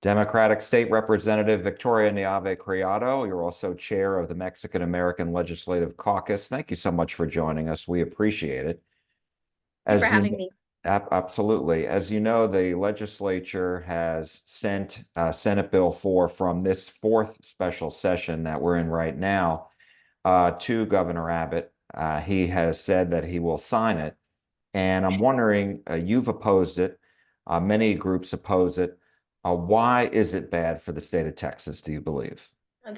Democratic State Representative Victoria Neave Criado, you're also chair of the Mexican American Legislative Caucus. Thank you so much for joining us. We appreciate it. Thank you for As you having me. Absolutely. As you know, the legislature has sent Senate Bill 4 from this fourth special session that we're in right now to Governor Abbott. He has said that he will sign it. And I'm wondering, you've opposed it. Many groups oppose it. Why is it bad for the state of Texas, do you believe?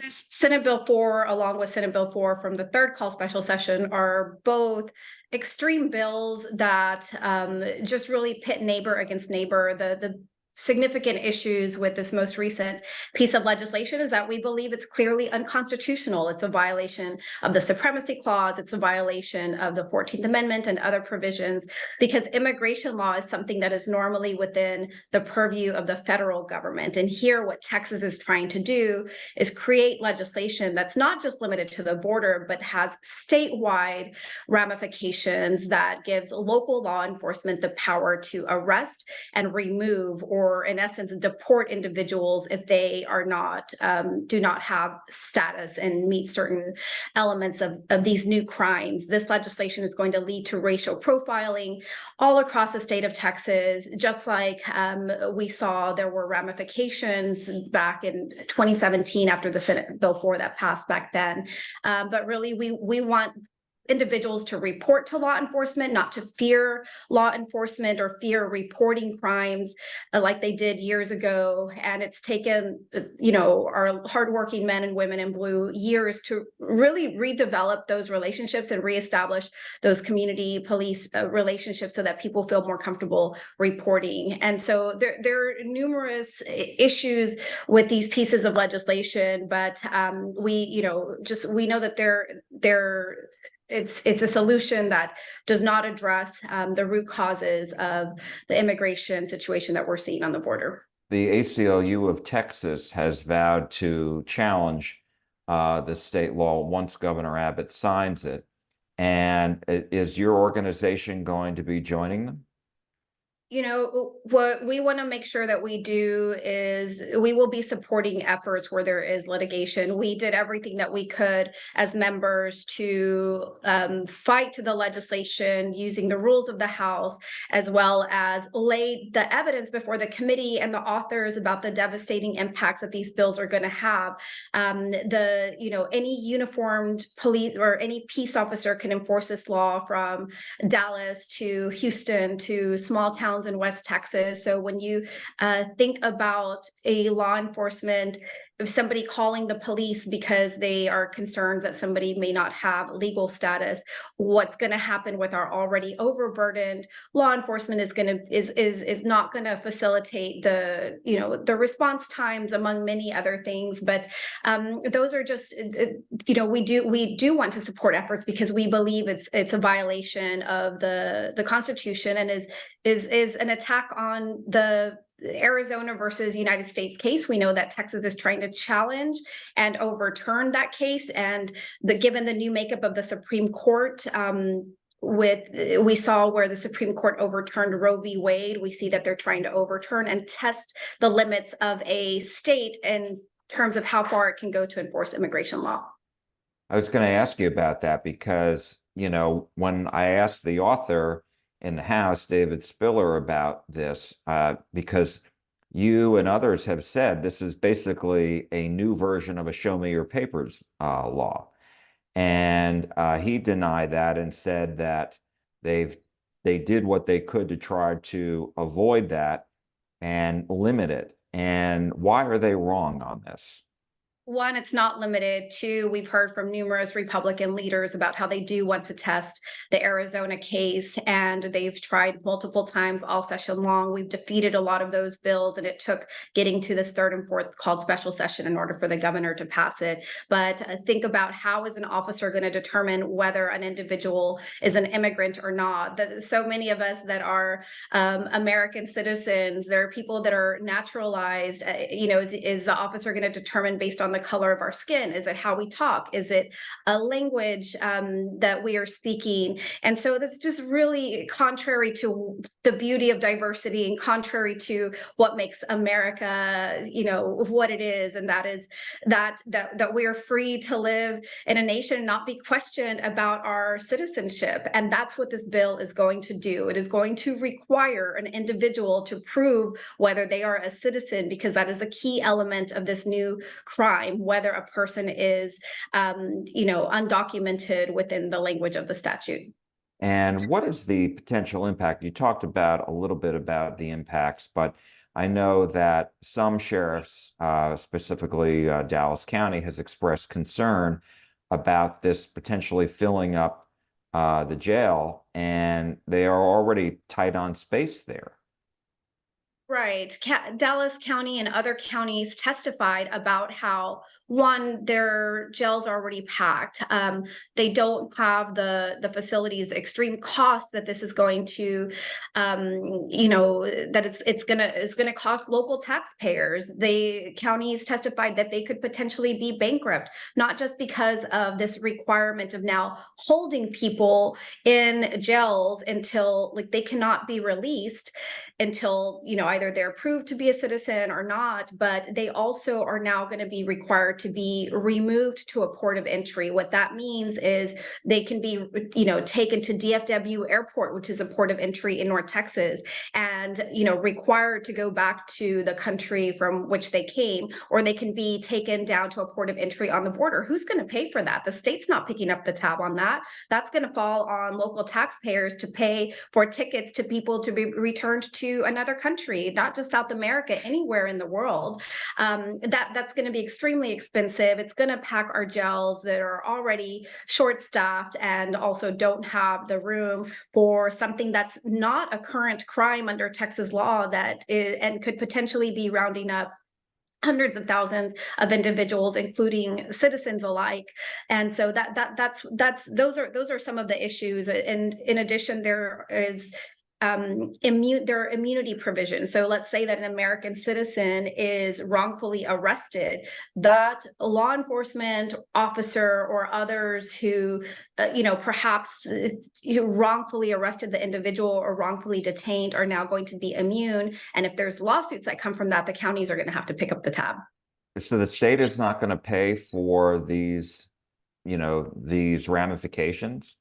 This Senate Bill 4, along with Senate Bill 4 from the third call special session, are both extreme bills that just really pit neighbor against neighbor. The significant issues with this most recent piece of legislation is that we believe it's clearly unconstitutional. It's a violation of the Supremacy Clause. It's a violation of the 14th Amendment and other provisions, because immigration law is something that is normally within the purview of the federal government. And here, what Texas is trying to do is create legislation that's not just limited to the border, but has statewide ramifications that gives local law enforcement the power to arrest and remove, or in essence, deport individuals if they are not do not have status and meet certain elements of these new crimes. This legislation is going to lead to racial profiling all across the state of Texas, just like we saw there were ramifications back in 2017 after the Senate Bill 4 that passed back then. But really, we want individuals to report to law enforcement, not to fear law enforcement or fear reporting crimes like they did years ago. And it's taken, our hardworking men and women in blue years to really redevelop those relationships and reestablish those community police relationships so that people feel more comfortable reporting. And so there are numerous issues with these pieces of legislation, but we know that it's a solution that does not address the root causes of the immigration situation that we're seeing on the border. The ACLU of Texas has vowed to challenge the state law once Governor Abbott signs it. And is your organization going to be joining them? What we want to make sure that we do is we will be supporting efforts where there is litigation. We did everything that we could as members to fight the legislation using the rules of the House, as well as lay the evidence before the committee and the authors about the devastating impacts that these bills are going to have. Any uniformed police or any peace officer can enforce this law, from Dallas to Houston to small towns in West Texas. So when you think about a law enforcement, if somebody calling the police because they are concerned that somebody may not have legal status, what's going to happen with our already overburdened law enforcement is not going to facilitate the response times, among many other things. But those are just we do want to support efforts because we believe it's a violation of the Constitution and is an attack on the Arizona versus United States case. We know that Texas is trying to challenge and overturn that case, and given the new makeup of the Supreme Court, we saw where the Supreme Court overturned Roe v. Wade. We see that they're trying to overturn and test the limits of a state in terms of how far it can go to enforce immigration law. I was going to ask you about that because, when I asked the author in the House, David Spiller, about this, because you and others have said this is basically a new version of a show me your papers law. And he denied that and said that they did what they could to try to avoid that and limit it. And why are they wrong on this? One, it's not limited. Two, we've heard from numerous Republican leaders about how they do want to test the Arizona case, and they've tried multiple times all session long. We've defeated a lot of those bills, and it took getting to this third and fourth called special session in order for the governor to pass it. But think about, how is an officer going to determine whether an individual is an immigrant or not? So many of us that are American citizens, there are people that are naturalized. Is the officer going to determine based on the color of our skin? Is it how we talk? Is it a language that we are speaking? And so that's just really contrary to the beauty of diversity and contrary to what makes America, what it is, and that is that we are free to live in a nation and not be questioned about our citizenship. And that's what this bill is going to do. It is going to require an individual to prove whether they are a citizen, because that is a key element of this new crime, whether a person is, undocumented within the language of the statute. And what is the potential impact? You talked about a little bit about the impacts, but I know that some sheriffs, specifically Dallas County, has expressed concern about this potentially filling up the jail, and they are already tight on space there. Right. Dallas County and other counties testified about how, one, their jails are already packed. They don't have the facilities, the extreme cost that this is going to, that it's gonna cost local taxpayers. The counties testified that they could potentially be bankrupt, not just because of this requirement of now holding people in jails until, like, they cannot be released until, either they're proved to be a citizen or not, but they also are now going to be required to be removed to a port of entry. What that means is they can be, taken to DFW Airport, which is a port of entry in North Texas, and, required to go back to the country from which they came, or they can be taken down to a port of entry on the border. Who's going to pay for that? The state's not picking up the tab on that. That's going to fall on local taxpayers to pay for tickets to people to be returned to another country, not just South America, anywhere in the world. That's going to be extremely expensive. It's going to pack our jails that are already short-staffed and also don't have the room for something that's not a current crime under Texas law that is, and could potentially be rounding up hundreds of thousands of individuals, including citizens alike. And so that's those are some of the issues. And in addition, there is there are immunity provisions. So let's say that an American citizen is wrongfully arrested, that law enforcement officer or others who, perhaps wrongfully arrested the individual or wrongfully detained are now going to be immune. And if there's lawsuits that come from that, the counties are going to have to pick up the tab. So the state is not going to pay for these ramifications.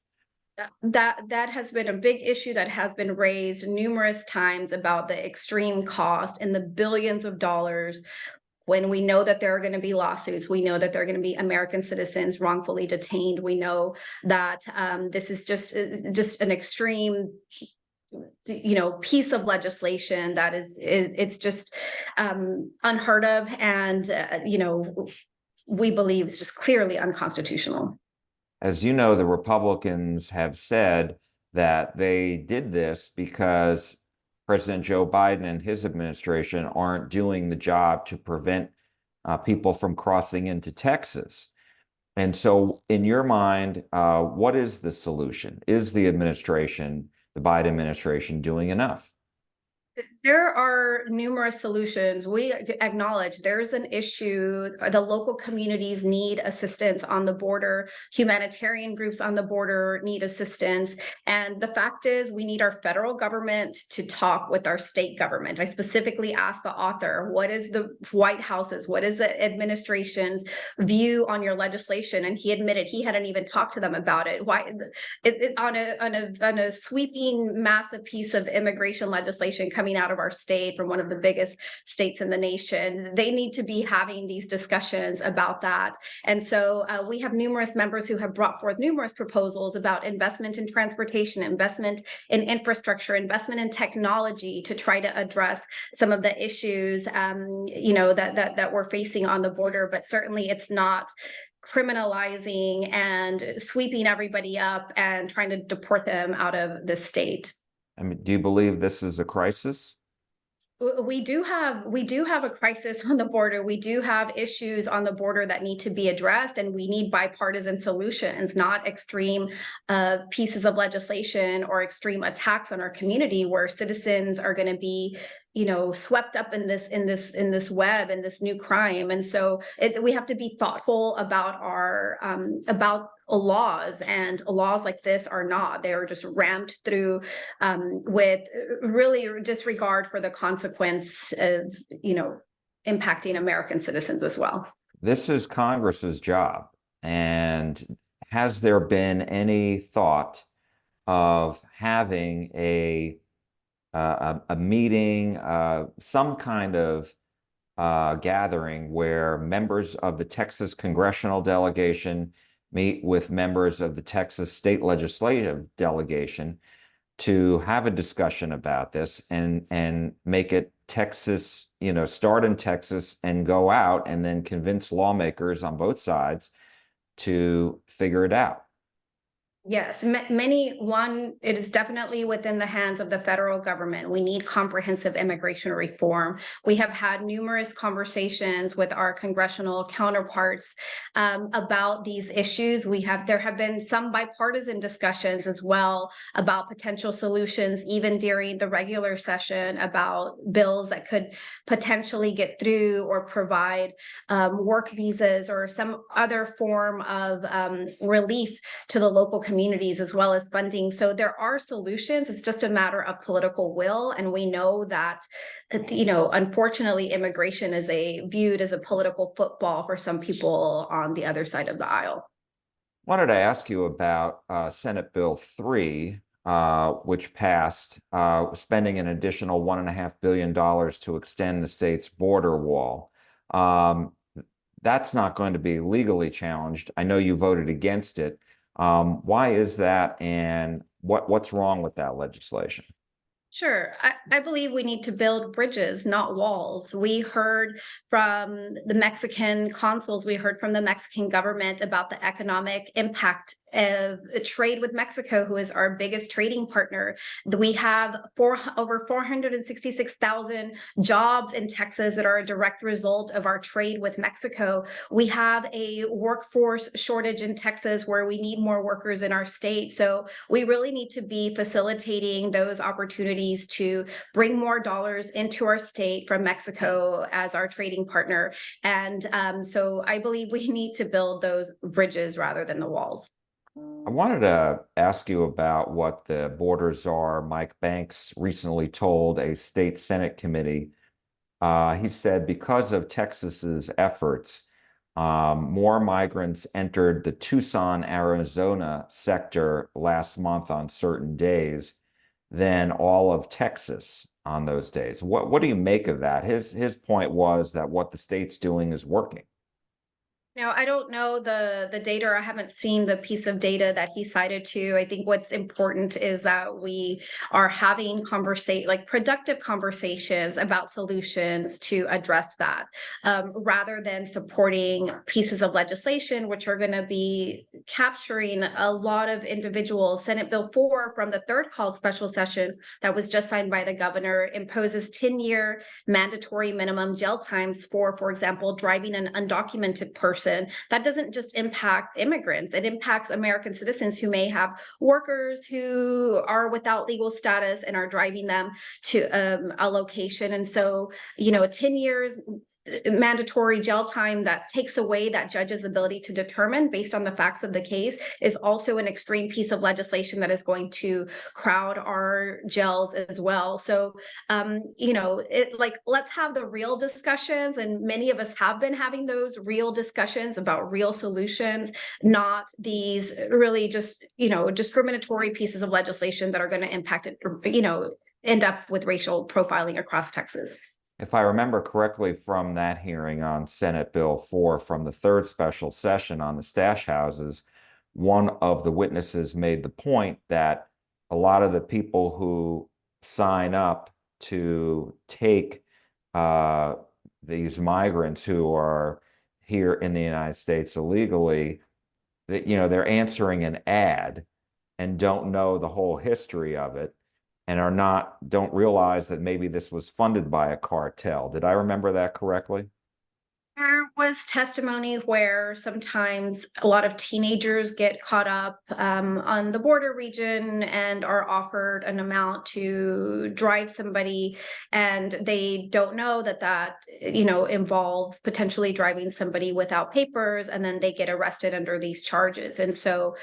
That has been a big issue that has been raised numerous times about the extreme cost and the billions of dollars. When we know that there are going to be lawsuits, we know that there are going to be American citizens wrongfully detained. We know that this is just an extreme, piece of legislation that it's just unheard of, and we believe is just clearly unconstitutional. As you know, the Republicans have said that they did this because President Joe Biden and his administration aren't doing the job to prevent people from crossing into Texas. And so, in your mind, what is the solution? Is the Biden administration, doing enough? There are numerous solutions. We acknowledge there's an issue. The local communities need assistance on the border. Humanitarian groups on the border need assistance. And the fact is, we need our federal government to talk with our state government. I specifically asked the author, what is the White House's, what is the administration's view on your legislation? And he admitted he hadn't even talked to them about it. Why, on a sweeping, massive piece of immigration legislation coming out of our state from one of the biggest states in the nation, they need to be having these discussions about that. And so we have numerous members who have brought forth numerous proposals about investment in transportation, investment in infrastructure, investment in technology to try to address some of the issues that we're facing on the border. But certainly it's not criminalizing and sweeping everybody up and trying to deport them out of the state. I mean, do you believe this is a crisis? We do have a crisis on the border. We do have issues on the border that need to be addressed, and we need bipartisan solutions, not extreme pieces of legislation or extreme attacks on our community where citizens are going to be swept up in this web and this new crime. And so we have to be thoughtful about our about laws, and laws like this are not, they are just rammed through with really disregard for the consequence of impacting American citizens as well. This is Congress's job. And has there been any thought of having a meeting, some kind of gathering where members of the Texas congressional delegation meet with members of the Texas state legislative delegation to have a discussion about this and make it Texas, start in Texas and go out and then convince lawmakers on both sides to figure it out? Yes, it is definitely within the hands of the federal government. We need comprehensive immigration reform. We have had numerous conversations with our congressional counterparts about these issues. There have been some bipartisan discussions as well about potential solutions, even during the regular session, about bills that could potentially get through or provide work visas or some other form of relief to the local communities, as well as funding. So there are solutions. It's just a matter of political will. And we know that, unfortunately, immigration is viewed as a political football for some people on the other side of the aisle. Wanted to ask you about Senate Bill 3, which passed, spending an additional $1.5 billion to extend the state's border wall. That's not going to be legally challenged. I know you voted against it. Why is that, and what's wrong with that legislation? Sure. I believe we need to build bridges, not walls. We heard from the Mexican consuls, we heard from the Mexican government about the economic impact of trade with Mexico, who is our biggest trading partner. We have over 466,000 jobs in Texas that are a direct result of our trade with Mexico. We have a workforce shortage in Texas where we need more workers in our state. So we really need to be facilitating those opportunities to bring more dollars into our state from Mexico as our trading partner. And so I believe we need to build those bridges rather than the walls. I wanted to ask you about what the borders are. Mike Banks recently told a state Senate committee, he said because of Texas's efforts, more migrants entered the Tucson, Arizona sector last month on certain days than all of Texas on those days. What do you make of that? His point was that what the state's doing is working. Now, I don't know the data, or I haven't seen the piece of data that he cited to. I think what's important is that we are having productive conversations about solutions to address that, rather than supporting pieces of legislation which are going to be capturing a lot of individuals. Senate Bill 4 from the third called special session that was just signed by the governor imposes 10-year mandatory minimum jail times for example, driving an undocumented person. That doesn't just impact immigrants, it impacts American citizens who may have workers who are without legal status and are driving them to a location. And so, 10 years mandatory jail time that takes away that judge's ability to determine based on the facts of the case is also an extreme piece of legislation that is going to crowd our jails as well. So let's have the real discussions, and many of us have been having those real discussions about real solutions, not these really just discriminatory pieces of legislation that are going to impact it, end up with racial profiling across Texas. If I remember correctly from that hearing on Senate Bill 4 from the third special session on the stash houses, one of the witnesses made the point that a lot of the people who sign up to take these migrants who are here in the United States illegally, that they're answering an ad and don't know the whole history of it, and don't realize that maybe this was funded by a cartel. Did I remember that correctly? There was testimony where sometimes a lot of teenagers get caught up on the border region and are offered an amount to drive somebody, and they don't know that involves potentially driving somebody without papers, and then they get arrested under these charges. And so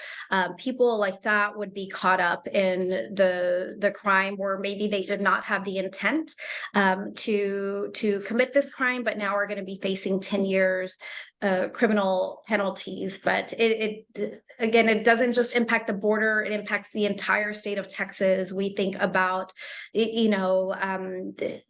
people like that would be caught up in the crime where maybe they did not have the intent to commit this crime, but now are going to be facing 10 years criminal penalties. But again, it doesn't just impact the border; it impacts the entire state of Texas. We think about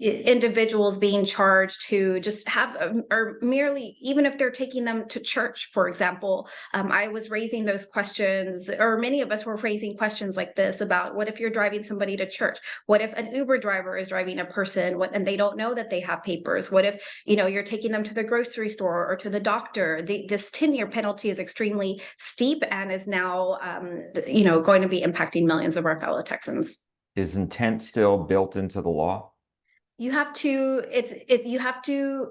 individuals being charged who just have or merely, even if they're taking them to church, for example. I was raising those questions, or many of us were raising questions like this about what if you're driving somebody to church? What if an Uber driver is driving a person and they don't know that they have papers? What if you're taking them to the grocery store or to the doctor? This 10-year penalty is extremely steep and is now going to be impacting millions of our fellow Texans. Is intent still built into the law? You have to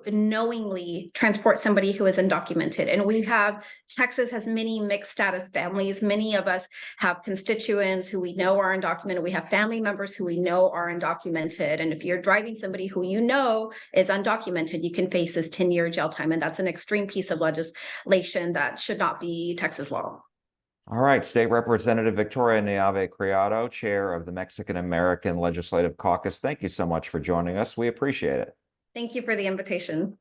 knowingly transport somebody who is undocumented. And Texas has many mixed status families. Many of us have constituents who we know are undocumented. We have family members who we know are undocumented. And if you're driving somebody who you know is undocumented, you can face this 10-year jail time. And that's an extreme piece of legislation that should not be Texas law. All right, State Representative Victoria Neave Criado, Chair of the Mexican American Legislative Caucus. Thank you so much for joining us. We appreciate it. Thank you for the invitation.